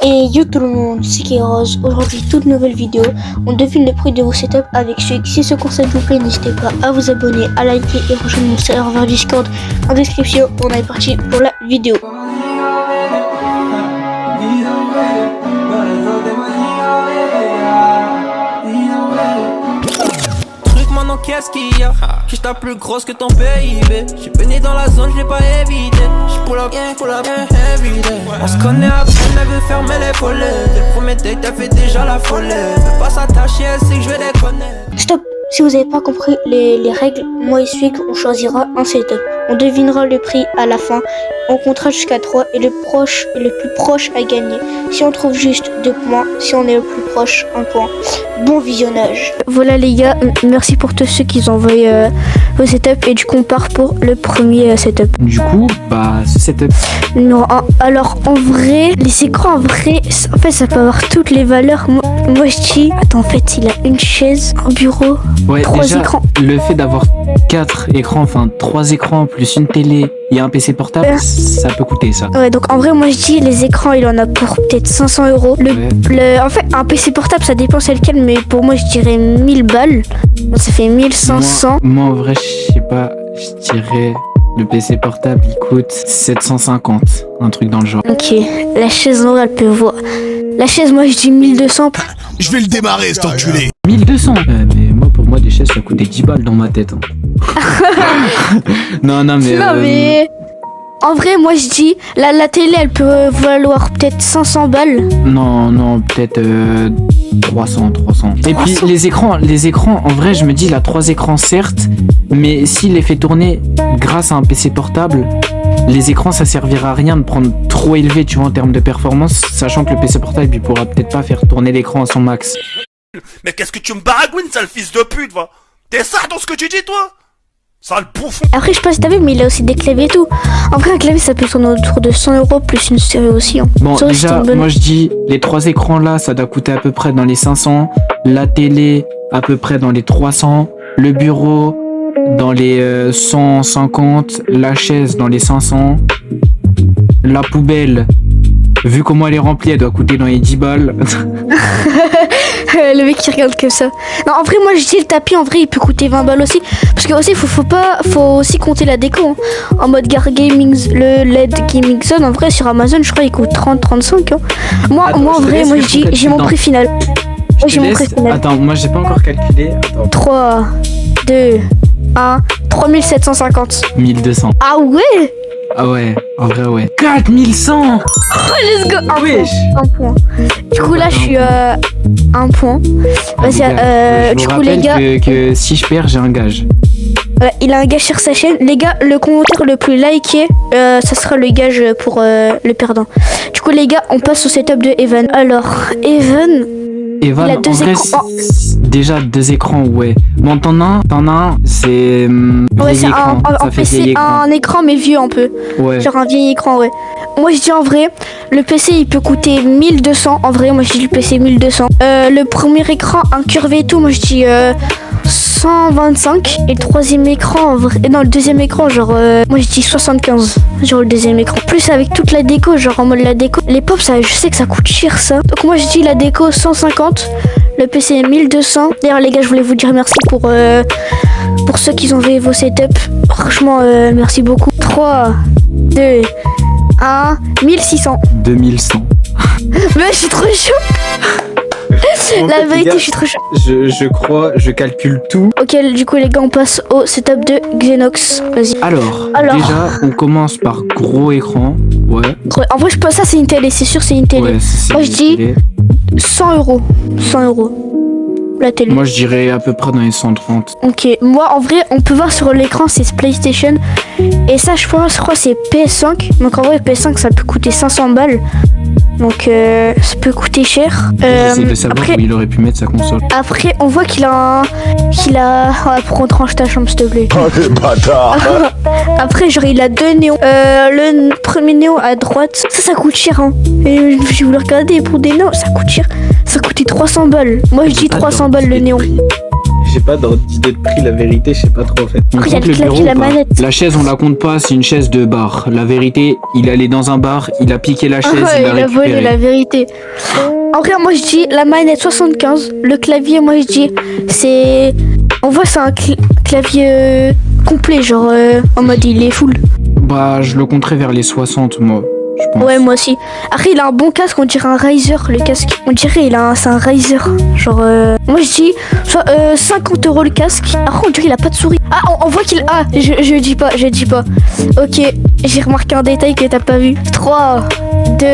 Et yo tout le monde, c'est Kairos. Aujourd'hui, toute nouvelle vidéo. On devine le prix de vos setups avec Suik. Si ce concept vous plaît, n'hésitez pas à vous abonner, à liker et rejoindre mon serveur Discord en description. On est parti pour la vidéo. Maintenant qu'est-ce qu'il y a? J'suis ta plus grosse que ton PIB. J'suis baigné dans la zone, j'l'ai pas évité. J'pull up, everyday. On se connaît à peine, elle veut fermer les volets. Dès le premier date, elle fait déjà la folie. Elle veut pas s'attacher, elle sait que j'vais déconner. Stop! Si vous n'avez pas compris les règles, moi et Suik, on choisira un setup. On devinera le prix à la fin. On comptera jusqu'à 3 et le plus proche a gagné. Si on trouve juste 2 points, si on est le plus proche, 1 point. Bon visionnage. Voilà les gars, merci pour tous ceux qui ont envoyé vos setups et du coup on part pour le premier setup. Du coup, ce setup. Non, alors en vrai, les écrans en vrai, en fait ça peut avoir toutes les valeurs. Moi je dis, attends en fait il a une chaise, un bureau, Ouais, 3 déjà, écrans. le fait d'avoir 4 écrans, enfin 3 écrans plus une télé et un PC portable, ça peut coûter ça. Ouais, donc en vrai, moi je dis les écrans, il en a pour peut-être 500 euros. En fait, un PC portable, ça dépend c'est lequel, mais pour moi, je dirais 1000 balles. Donc ça fait 1500. Moi en vrai, je sais pas, je dirais le PC portable il coûte 750, un truc dans le genre. Ok, la chaise en vrai, elle peut voir. La chaise, moi je dis 1200. Je vais le démarrer, cet enculé. 1200 mais moi pour moi des chaises ça coûtait 10 balles dans ma tête. Non mais En vrai, moi je dis, la télé, elle peut valoir peut-être 500 balles. Non, peut-être 300. Et puis les écrans, en vrai, je me dis, il a 3 écrans certes, mais s'il les fait tourner grâce à un PC portable, les écrans, ça servira à rien de prendre trop élevé, tu vois, en termes de performance, sachant que le PC portable, il pourra peut-être pas faire tourner l'écran à son max. Mais qu'est-ce que tu me baragouines, sale fils de pute, va? T'es ça dans ce que tu dis, toi? Sale bouffon. Après, je sais pas si t'as vu, mais il a aussi des claviers et tout. En vrai, un clavier, ça peut tourner autour de 100 euros plus une série aussi. Hein. Bon, déjà, moi je dis, les 3 écrans là, ça doit coûter à peu près dans les 500. La télé, à peu près dans les 300. Le bureau, dans les 150. La chaise, dans les 500. La poubelle, vu comment elle est remplie, elle doit coûter dans les 10 balles. Le mec qui regarde comme ça. Non, en vrai, moi je dis le tapis, en vrai, il peut coûter 20 balles aussi. Parce que aussi, faut aussi compter la déco. Hein. En mode gaming, le LED Gaming Zone, en vrai, sur Amazon, je crois, il coûte 30-35. Hein. Moi, en vrai, moi je dis, j'ai mon prix final. J'ai mon prix final. Attends, moi j'ai pas encore calculé. Attends. 3, 2, 1, 3750. 1200. Ah ouais? Ah ouais, en vrai ouais. 4100. Oh, let's go. Un point. Du coup, là, je suis à 1 point. Vas-y, du coup, les gars. Que si je perds, j'ai un gage. Il a un gage sur sa chaîne. Les gars, le commentaire le plus liké, ça sera le gage pour le perdant. Du coup, les gars, on passe au setup de Evan. Alors, Evan, il a 2 écrans. Déjà 2 écrans, ouais. Bon, t'en as un, c'est ouais, c'est ça fait PC, un écran mais vieux un peu. Ouais. Genre un vieil écran, ouais. Moi je dis en vrai, le PC il peut coûter 1200. En vrai, moi je dis le PC 1200. Le premier écran incurvé et tout, moi je dis 125. Et le troisième écran, en vrai, non, le deuxième écran, genre, moi je dis 75. Genre le deuxième écran. Plus avec toute la déco, genre en mode la déco. Les pops, ça, je sais que ça coûte cher ça. Donc moi je dis la déco 150. Le PC 1200. D'ailleurs les gars, je voulais vous dire merci pour ceux qui ont fait vos setups. Franchement, merci beaucoup. 3, 2, 1, 1600. 2100. Mais je suis trop chaud. La vérité, je suis trop chaud. Je crois, je calcule tout. Ok, du coup les gars, on passe au setup de Xenox. Vas-y. Alors, déjà, on commence par gros écran. Ouais. En vrai, je pense ça c'est une télé, c'est sûr c'est une télé. Ouais, moi je dis 100 euros. 100 euros. La télé. Moi je dirais à peu près dans les 130. Ok, moi en vrai on peut voir sur l'écran c'est PlayStation. Et ça je crois c'est PS5. Donc en vrai PS5 ça peut coûter 500 balles. Donc ça peut coûter cher. J'essaie de savoir où il aurait pu mettre sa console. Après on voit qu'il a ouais, pour qu'on tranche ta chambre s'il te plaît. Oh les bâtards. Après genre il a 2 néons. Le premier néon à droite, ça coûte cher hein. Et je voulais regarder pour des néons, ça coûte cher. Ça coûtait 300 balles. Moi je dis 300 balles le néon. j'ai pas d'idée de prix, la vérité, je sais pas trop en fait. On Après, il y a compte le le clavier, bureau la ou pas? manette. La chaise, on la compte pas, c'est une chaise de bar. La vérité, il allait dans un bar, il a piqué la chaise, Ouais, il l'a il a volé récupérée. la vérité. En vrai, moi je dis la manette 75. Le clavier, moi je dis c'est. On voit, c'est un clavier complet, genre en mode il est full. Bah, je le compterais vers les 60, moi, je pense. Ouais, moi aussi. Après, il a un bon casque, on dirait un Razer, le casque. On dirait c'est un Razer. Genre, moi je dis 50 € le casque. Après, on dirait il a pas de souris. Ah, on voit qu'il. Ah, je dis pas. Ok, j'ai remarqué un détail que t'as pas vu. 3, 2,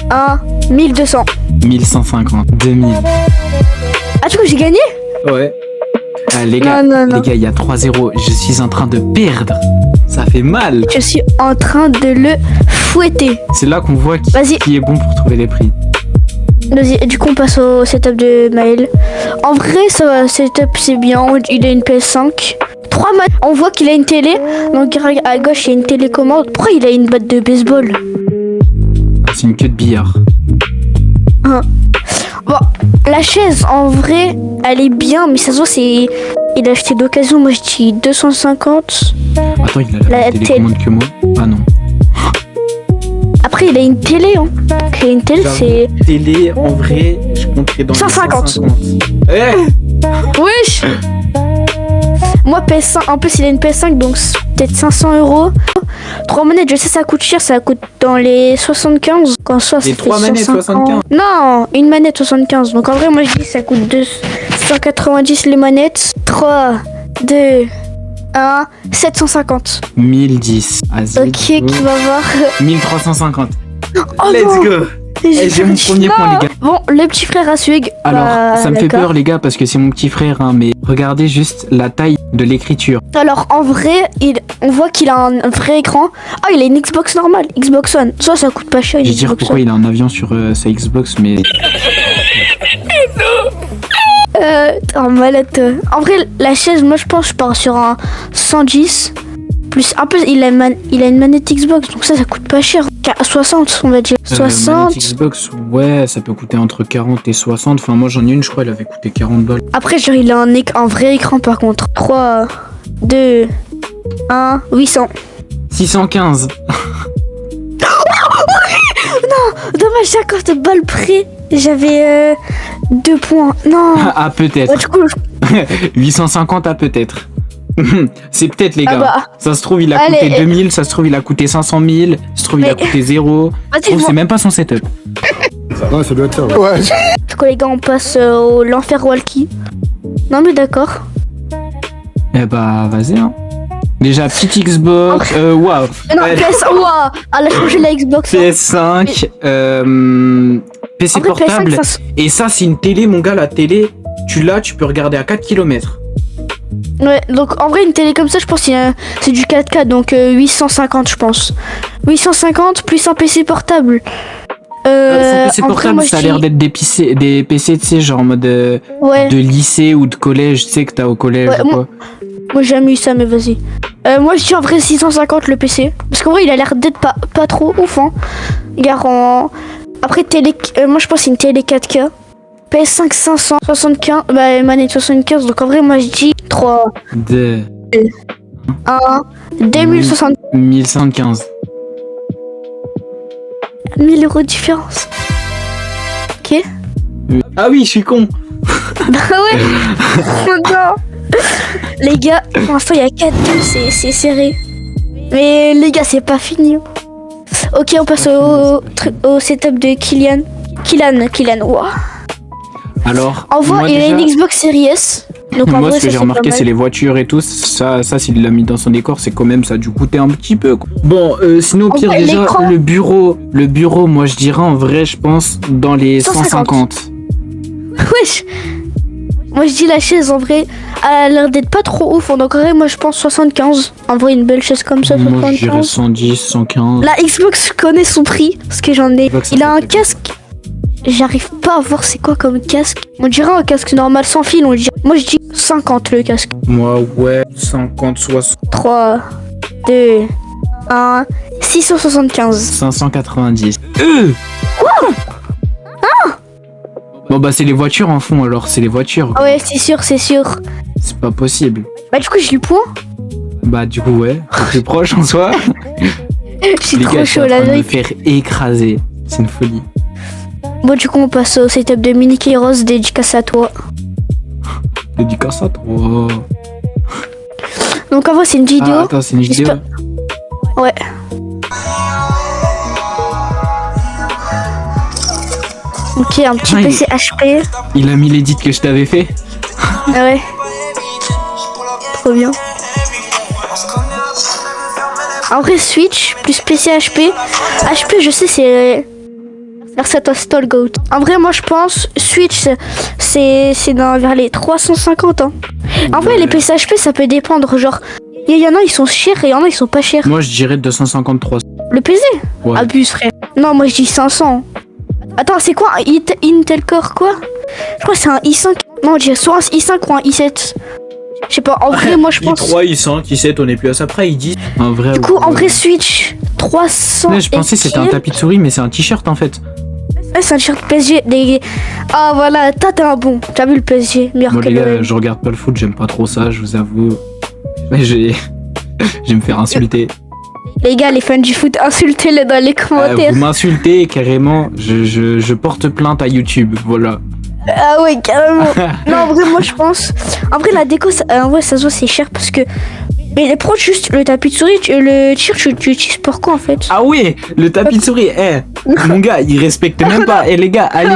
1, 1200. 1150, 2000. Ah, du coup, j'ai gagné? Ouais. Les gars, Non. les gars, il y a 3-0. Je suis en train de perdre. Ça fait mal. Je suis en train de le fouetter. C'est là qu'on voit Vas-y. qui est bon pour trouver les prix. Vas-y, du coup, on passe au setup de Maël. En vrai, ça va, setup, c'est bien. Il a une PS5. 3 manettes. On voit qu'il a une télé. Donc, à gauche, il y a une télécommande. Pourquoi il a une batte de baseball? Ah, c'est une queue de billard. Bon, la chaise, en vrai, elle est bien, mais ça se voit, c'est. Il a acheté d'occasion. Moi, je dis 250. Attends, il a la même télécommande que moi. Ah non. Après, il a une télé, hein. Donc, il a une télé, c'est. Télé, en vrai, je compterais dans 150. Eh, Wesh! Moi, PS5, en plus, il a une PS5, donc c'est peut-être 500 €. 3 manettes, je sais, ça coûte cher, ça coûte dans les 75. Quand soit, Les ça fait 3 manettes, 75? Non, une manette 75. Donc en vrai, moi, je dis ça coûte 290 les manettes. 3, 2, 1, 750. 1010. Vas-y. Ok, qui va voir? 1350. Oh Let's non, go. Eh, j'ai mon premier point, les gars. Bon, le petit frère à Sueg. Alors, bah, ça me fait d'accord. peur, les gars, parce que c'est mon petit frère, hein, mais regardez juste la taille de l'écriture. Alors en vrai, on voit qu'il a un vrai écran. Ah, il a une Xbox normale, Xbox One. Ça coûte pas cher. Je Une vais dire Xbox pourquoi One. il a un avion sur sa Xbox, mais En mallette. En vrai, la chaise, moi je pense que je pars sur un 110. Plus un peu, il a une manette Xbox, donc ça coûte pas cher. 60, on va dire. 60. manette Xbox, ouais, ça peut coûter entre 40 et 60. Enfin, moi j'en ai une, je crois, elle avait coûté 40 balles. Après, genre, il a un vrai écran par contre. 3, 2, 1, 800. 615. Dommage, 50 balles près. J'avais 2 points. Non. Ah, peut-être. Ouais, du coup, 850 à peut-être. C'est peut-être, les Ah gars. bah. Ça se trouve, il a Allez. coûté 2000, ça se trouve, il a coûté 500 000, ça se trouve, il a Mais- coûté 0. vas-y, Je trouve, c'est même pas son setup. Ouais, ça doit être ça. Ouais. Du coup, les gars, on passe au l'enfer walkie. Non, mais d'accord. Eh bah, vas-y, hein. Déjà, petite Xbox, waouh. Non, Ouais. PS. Ouah, elle a changé la Xbox. hein. PS5, PC En vrai, portable. PS5, ça Et ça, c'est une télé, mon gars, la télé. Tu l'as, tu peux regarder à 4 km. Ouais, donc en vrai, une télé comme ça, je pense que c'est du 4K, donc 850, je pense. 850 plus un PC portable. Son PC en vrai, portable, moi, je ça a dis- l'air d'être des PC, tu sais, genre en mode Ouais, de lycée ou de collège, tu sais, que t'as au collège Ouais, ou quoi. moi j'ai jamais eu ça, mais vas-y. Moi je dis en vrai 650 le PC. Parce qu'en vrai, il a l'air d'être pas trop ouf, hein. Regarde, après, télé, moi je pense que c'est une télé 4K. PS5 575, bah manette 75, donc en vrai, moi je dis 3, De 1, 2060, 1115. 1000 € de différence. Ok. Ah oui, je suis con. Bah ouais. Non. Les gars, pour l'instant il y a 4-2, c'est serré. Mais les gars, c'est pas fini. Ok, on passe au setup de Kylian. Kylian, ouah. Alors, En vrai, moi, il a déjà, une Xbox Series S. Donc en moi, vrai, ce que ça, j'ai c'est remarqué, pas c'est mal. les voitures et tout. Ça s'il l'a mis dans son décor, c'est quand même, ça a dû coûter un petit peu, quoi. Bon, sinon, En pire, vrai, déjà, l'écran. le bureau, moi, je dirais, en vrai, je pense, dans les 150. Wesh. Moi je dis la chaise en vrai, elle a l'air d'être pas trop ouf. Donc en vrai, moi je pense 75. En vrai, une belle chaise comme ça, Moi, je dirais 75. 110, 115. La Xbox connaît son prix, parce que j'en ai. Xbox, Il a un ça fait casque. J'arrive pas à voir c'est quoi comme casque. On dirait un casque normal sans fil. Moi je dis 50 le casque. Moi, ouais, 50, 60, 3, 2, 1, 675. 590. Bon, Bon bah c'est les voitures en fond alors, c'est les voitures. Ah ouais, c'est sûr, c'est sûr. C'est pas possible. Bah du coup, j'ai le point. Bah du coup ouais, t'es plus proche en soi. Je suis Les trop gars, je suis chaud en la train de me vérité. faire écraser. C'est une folie. Bon, du coup, on passe au setup de Mini Rose, dédicace à toi. Dédicace à toi. Donc en vrai, c'est une vidéo. Ah, attends, c'est une vidéo. J'espère- Ouais. Ok, un petit Ah, PC HP. Il a mis l'édit que je t'avais fait. Ah ouais. Trop bien. En vrai, Switch plus PC HP. HP, je sais, c'est. Merci à toi, Stallgoat. En vrai, moi, je pense Switch, c'est dans vers les 350. Hein. En vrai, les PC HP, ça peut dépendre. Genre, il y en a, ils sont chers et il y en a, ils sont pas chers. Moi je dirais 253. Le PC Ouais. Abuse, frère. Non, moi, je dis 500. Attends, c'est quoi un Intel Core quoi? Je crois que c'est un i5. Non, je dirais soit un i5 ou un i7. Je sais pas, en vrai, moi, je pense. i3, i5, i7, on est plus à ça. Après, i10. En vrai. Du coup, en ouais. vrai, Switch 300. Ouais, je pensais que c'était un tapis de souris, mais c'est un t-shirt en fait. Ouais, c'est un t-shirt PSG. Ah voilà, toi t'es un bon. T'as vu le PSG, meilleur Moi que les gars, le. je regarde pas le foot, j'aime pas trop ça, je vous avoue. Mais je vais me faire insulter. Les gars, les fans du foot, insultez-le dans les commentaires. Vous m'insultez carrément, je porte plainte à YouTube, voilà. Ah ouais, carrément. Non, en vrai, moi je pense. En vrai, la déco, en vrai, ça se voit, c'est cher parce que. Mais prends juste le tapis de souris, le t-shirt, tu utilises pour quoi en fait? Ah oui, le tapis de souris, mon gars, il respecte même pas. Les gars, allez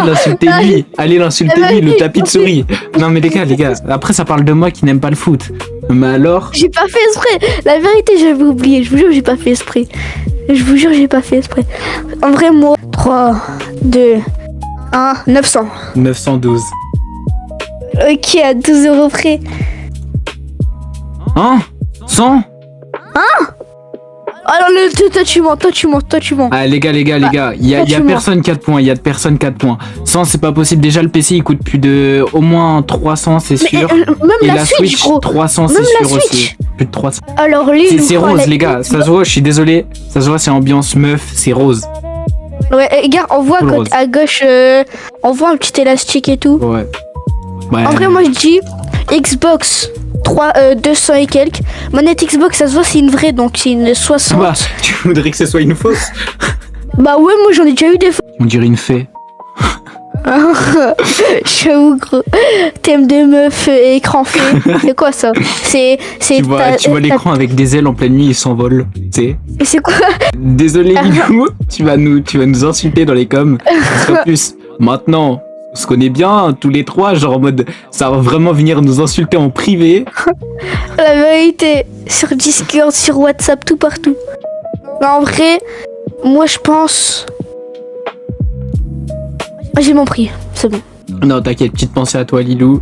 l'insulter lui, le tapis de souris. Non mais les gars, après ça parle de moi qui n'aime pas le foot. Mais alors, J'ai pas fait exprès. La vérité, j'avais oublié. Je vous jure, j'ai pas fait exprès. Je vous jure, j'ai pas fait exprès. En vrai, moi, 3, 2, 1, 900. 912. Ok, à 12 € près. Hein 100. Alors, toi, tu mens. Ah les gars, il y a tu mens. personne 4 points, 4 points. 100 c'est pas possible, déjà le PC il coûte plus de au moins 300 c'est sûr. Même Et la la Switch, Switch gros. 300 Même c'est la sûr aussi. Switch. Plus de 300. Alors, lui, C'est rose les gars, ça se voit, je suis désolé. Ça se voit, c'est ambiance meuf, c'est rose. Ouais, regarde, on voit Full à rose. à gauche, on voit un petit élastique et tout. Ouais. Ouais. En vrai, moi, je dis Xbox 200 et quelques. Manette Xbox, ça se voit, c'est une vraie, donc c'est une 60. Bah, tu voudrais que ce soit une fausse? Bah ouais, moi, j'en ai déjà eu des fois. On dirait une fée. J'avoue, gros. Thème de meuf, écran fait. C'est quoi ça? C'est. Tu vois l'écran avec des ailes en pleine nuit, il s'envole. Tu sais. Et c'est quoi? Désolé Lilou, tu vas nous insulter dans les coms. En plus, maintenant, on se connaît bien tous les trois, genre en mode ça va vraiment venir nous insulter en privé. La vérité, sur Discord, sur WhatsApp, tout partout. Mais en vrai, moi, je pense. J'ai mon prix, c'est bon. Non, t'inquiète, petite pensée à toi Lilou.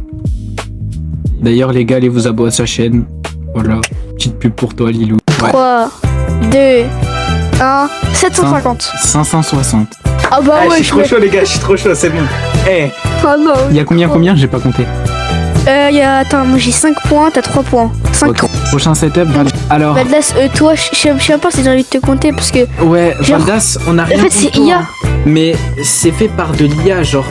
D'ailleurs les gars, allez vous abonner à sa chaîne. Voilà, petite pub pour toi Lilou. Ouais. 3, 2, 1, 750. 560. Ah bah ouais, je suis trop chaud les gars, je suis trop chaud, c'est bon. Oh non. Il y a combien? J'ai pas compté. Attends, moi j'ai 5 points, t'as 3 points. 5 Ok. Prochain setup, alors. Valdas, toi, je sais même pas si j'ai envie de te compter parce que. Ouais, Genre- Valdas, on a rien En fait, contre c'est toi, IA. hein. Mais c'est fait par de l'IA, genre.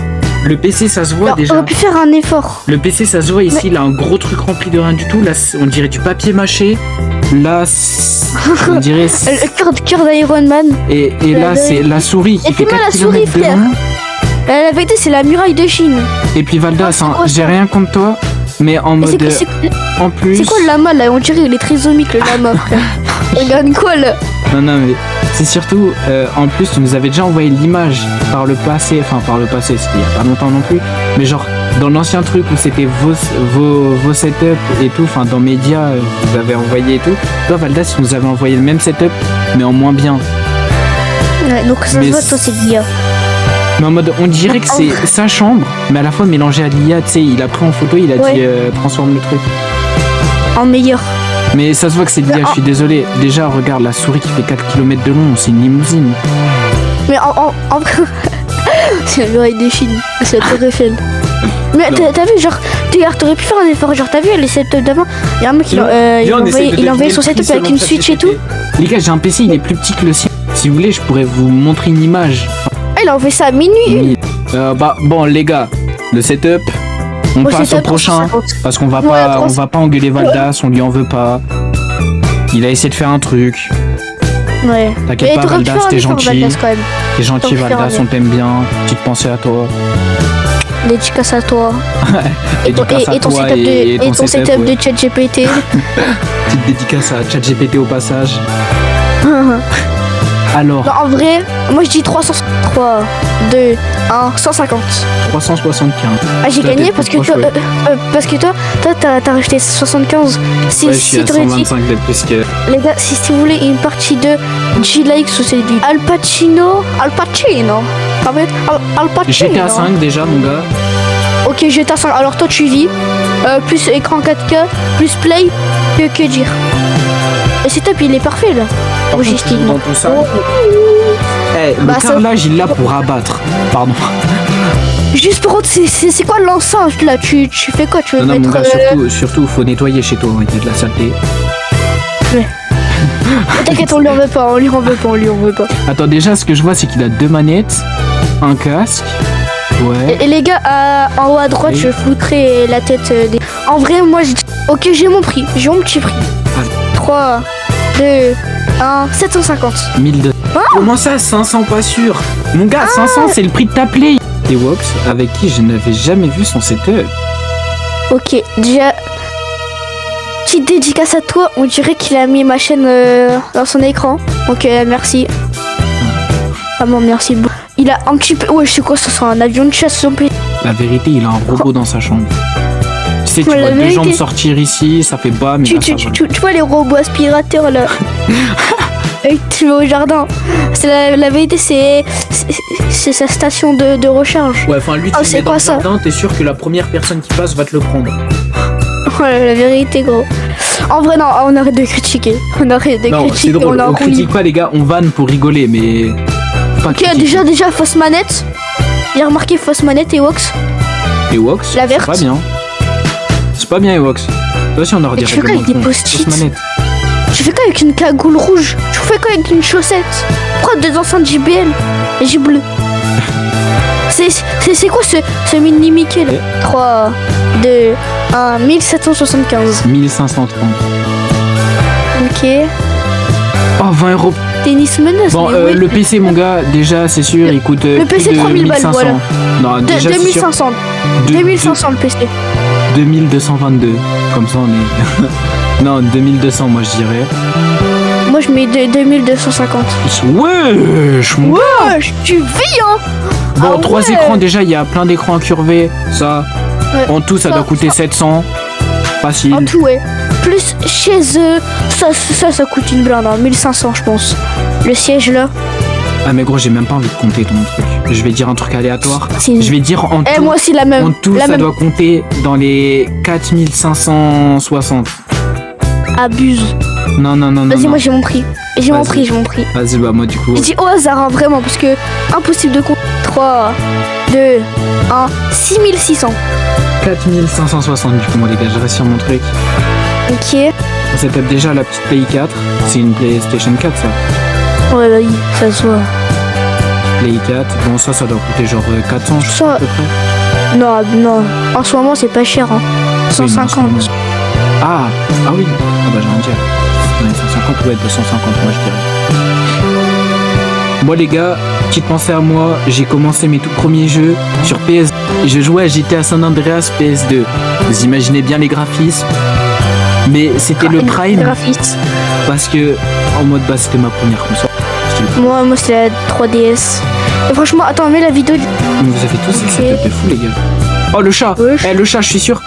Le PC, ça se voit Alors, on déjà. aurait pu faire un effort. Le PC, ça se voit ici, il a un gros truc rempli de rien du tout. Là, on dirait du papier mâché. Là, on dirait. Le cœur d'Iron Man. Et là, c'est la souris qui Et fait puis moi, 4 la souris, km de frère. long. La vérité, c'est la muraille de Chine. Et puis Valdas, c'est hein, quoi, ça j'ai rien contre toi, mais en Et mode. c'est En plus. quoi le lama là? On dirait il est trisomique le lama, frère. Regarde quoi là? Non, mais c'est surtout, en plus, tu nous avais déjà envoyé l'image par le passé, c'était il y a pas longtemps non plus, mais genre, dans l'ancien truc où c'était vos setups et tout, enfin, dans Média, vous avez envoyé et tout. Toi, Valdas, tu nous avais envoyé le même setup, mais en moins bien. Ouais, donc ça se Mais voit, toi, c'est l'IA. Mais en mode, on dirait que c'est sa chambre, mais à la fois mélangé à l'IA, tu sais, il a pris en photo, il a Ouais. dit transforme le truc. En meilleur. Mais ça se voit que c'est l'IA, je suis désolé. Déjà, regarde la souris qui fait 4 km de long, c'est une limousine. Mais en vrai. C'est la muraille de Chine. C'est la tour Eiffel. Mais t'as vu, genre, t'aurais pu faire un effort. Genre, t'as vu les setups d'avant? Il y a un mec, il a envoyé son setup avec une Switch et tout. Les gars, j'ai un PC, il est plus petit que le sien. Si vous voulez, je pourrais vous montrer une image. Ah, il a envoyé ça à minuit. Bon, les gars, Le setup, on Moi, passe c'est au ça, prochain 350. parce qu'on va Ouais, pas, on 300. va pas engueuler Valdas, on lui en veut pas. Il a essayé de faire un truc. Ouais. T'inquiète Mais pas, t'aurais pu Valdas, faire un t'es effort, gentil. Valdas, quand même. T'es gentil, T'aurais pu faire Valdas, un on t'aime bien. Petite pensée à toi. Dédicace à toi. Et ton, Dédicace à et ton toi setup, et ton ton setup ouais. de ChatGPT. Petite dédicace à ChatGPT au passage. Alors, Non, en vrai, moi je dis 303, 2, 1, 150. 375. Ah, j'ai Toi, gagné t'es parce plus que, toi, proche, ouais. parce que toi, t'as rajouté 75. Si, Ouais, je suis si à t'aurais dit, 125 de plus que... les gars, si vous voulez une partie de G-Likes ou c'est du Al Pacino. Al Pacino. En fait, Al Pacino. J'étais à 5 déjà, mon gars. Ok, j'étais à 5. Alors toi, tu vis. Plus écran 4K, plus play, que dire. Et c'est top, il est parfait là. Par contre, Logistiquement. dans tout ça... Eh, Bah, le ça- carrelage, il est là pour abattre. Pardon. Juste pour autre, c'est quoi l'enceinte là, tu fais quoi? Tu veux Non, non, mon mettre. gars, surtout, faut nettoyer chez toi. Il y a de la saleté. T'inquiète, on lui en veut pas, on lui en veut pas. Attends, déjà, ce que je vois, c'est qu'il a 2 manettes, un casque. Ouais. Et les gars, en haut à droite, Oui. je foutrai la tête des. En vrai, moi, ok, j'ai mon prix, j'ai mon petit prix. Allez. 3, 2, 1, 750. 1200. Comment ça, 500 pas sûr? Mon gars, 500, c'est le prix de ta play. Et Wox, avec qui je n'avais jamais vu son setup. Ok, déjà. Petite dédicace à toi, on dirait qu'il a mis ma chaîne dans son écran. Donc merci. Vraiment merci. Il a un petit peu. Ouais, je sais quoi, ça sera un avion de chasse son pays. La vérité, il a un robot dans sa chambre. Tu sais, tu Ouais, vois la 2 vérité. jambes sortir ici, ça fait bas, mais Tu, là, tu, ça tu, va. tu vois les robots aspirateurs là. Et tu vas au jardin. C'est la vérité, c'est sa station de recharge. Ouais, enfin, lui, tu Oh, le c'est mets dans quoi le ça? jardin, t'es sûr que la première personne qui passe va te le prendre. Ouais, la vérité, gros. En vrai, non, on arrête de critiquer. On arrête de Non, c'est critiquer. drôle, On on critique pas les gars, on vanne pour rigoler, mais... faut pas Ok, critiquer. déjà, fausse manette. Il a remarqué fausse manette et Wox. Et Wox, La c'est verte. pas bien. C'est pas bien, Ewox. Toi aussi, on a Mais tu fais quoi avec des post-it? manette. Tu fais quoi avec une cagoule rouge? Tu fais quoi avec une chaussette? Pourquoi des enceintes JBL et J bleu? C'est quoi ce mini Mickey là? 3, 2, 1, 1775. 1530. Ok. Oh, 20 euros. Tennis menace. Bon, mais oui. le PC, mon gars, déjà, c'est sûr, il coûte le plus PC, de 3000 balles, 1500. voilà. Non, déjà, c'est sûr. 2500. De- 2500 le PC. 2222. Comme ça, on est... non, 2200, moi, je dirais. Moi je mets 2250. Wesh, mon gars. Wesh, tu vis hein? Bon, Ah 3 ouais. écrans, déjà, il y a plein d'écrans incurvés. Ça, Ouais. en tout, ça doit coûter 700. Facile. En tout, ouais. Plus chez eux, ça coûte une blinde, hein, 1500 je pense. Le siège là. Ah, mais gros, j'ai même pas envie de compter ton truc. Je vais dire un truc aléatoire. C'est une- Je vais dire en Eh, tout. moi aussi la même. En tout, la ça même. doit compter dans les 4560. Abuse. Non, non, non, non. Vas-y, non. moi j'ai mon prix. J'ai mon Vas-y. prix, j'ai mon prix. Vas-y, bah, moi, du coup. Je dis au hasard, hein, vraiment, parce que impossible de compter. 3, 2, 1, 6600. 4560, du coup, moi, les gars, je reste sur mon truc. Ok. On setup déjà la petite Play 4. C'est une PlayStation 4, ça. Ouais, vas-y, ça se voit. Play 4. Bon, ça doit coûter genre 400, je sais Ça- à peu près. Non, non. En ce moment, c'est pas cher, hein. Oui, 150. mais en ce moment- Ah oui. Ah bah j'ai un dire. Ouais, 150, ouais, 250, moi je dirais. Moi les gars, petite pensée à moi, j'ai commencé mes tout premiers jeux sur PS. Je jouais à GTA San Andreas PS2. Vous imaginez bien les graphismes. Mais c'était le prime Graphiste. parce que en mode bas c'était ma première console. C'était le- Moi c'est la 3DS. Et franchement, attends, mets la vidéo. Mais vous avez tous Ok. un setup de fou les gars. Oh le chat. Wesh. Le chat, je suis sûr.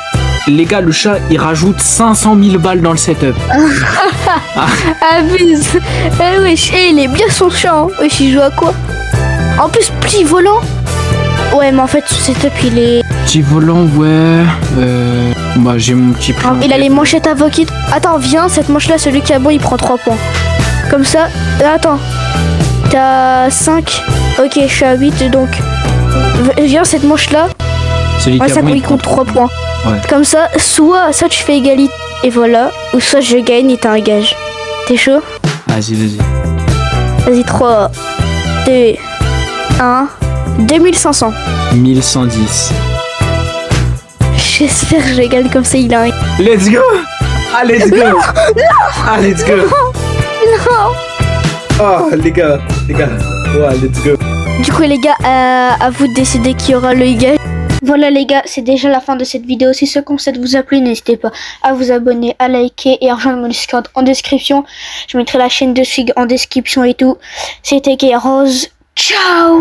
Les gars, le chat, il rajoute 500 000 balles dans le setup. Abuse. Eh wesh, il est bien son chat. Hein. Wesh, il joue à quoi? En plus, pli volant. Ouais, mais en fait, ce setup, il est. Petit volant, ouais. Bah, j'ai mon petit prix. en Il a tête. les manchettes avoquites. Attends, viens, cette manche-là, celui qui a bon, il prend 3 points. Comme ça. Attends. T'as 5. Ok, je suis à 8, donc. Viens, cette manche-là. Celui Ouais, qui a ça bon, il compte 3 points. Ouais. Comme ça, soit tu fais égalité et voilà, ou soit je gagne et t'as un gage. T'es chaud? Vas-y, vas-y. Vas-y, 3, 2, 1, 2500. 1110. J'espère que je gagne comme ça, il a un... Let's go. Ah, let's go. Ah, let's go. Non. Oh, les gars. Ouais, let's go. Du coup les gars, à vous de décider qui aura le gage. Voilà les gars, c'est déjà la fin de cette vidéo. Si ce concept vous a plu, n'hésitez pas à vous abonner, à liker et à rejoindre mon Discord en description. Je mettrai la chaîne de Swig en description et tout. C'était Rose. Ciao.